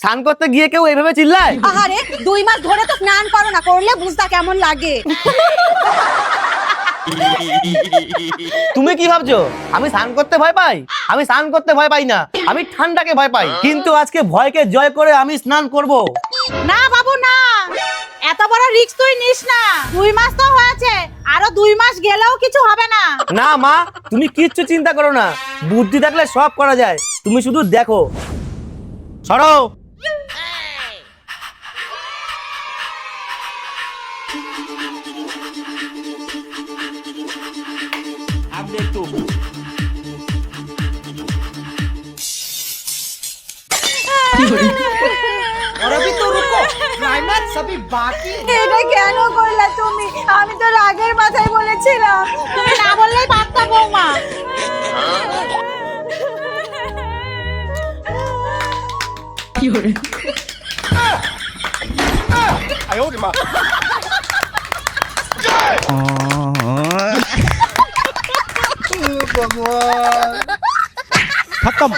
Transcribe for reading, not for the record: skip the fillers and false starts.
স্নান করতে গিয়ে কেউ এইভাবে চিল্লায়? আহারে 2 মাস ধরে তো স্নান করো না, করলে বুঝতা কেমন লাগে। তুমি কি ভাবছো আমি স্নান করতে ভয় পাই? আমি স্নান করতে ভয় পাই না, আমি ঠান্ডাকে ভয় পাই। কিন্তু আজকে ভয়কে জয় করে আমি স্নান করব। না বাবু না, এত বড় রিস্ক তুই নিস না। 2 মাস তো হয়েছে, আরো 2 মাস গেলেও কিছু হবে না। না মা, তুমি কিচ্ছু চিন্তা করো না, বুদ্ধি থাকলে সব করা যায়। তুমি শুধু দেখো। সরো। और अभी तो रुको, क्लाइमैक्स अभी बाकी है। এটা কেন করলা তুমি? আমি তো রাগের মাথায় বলেছিলাম। তুমি না বললেই পারতা বৌমা। भगवान। खत्म।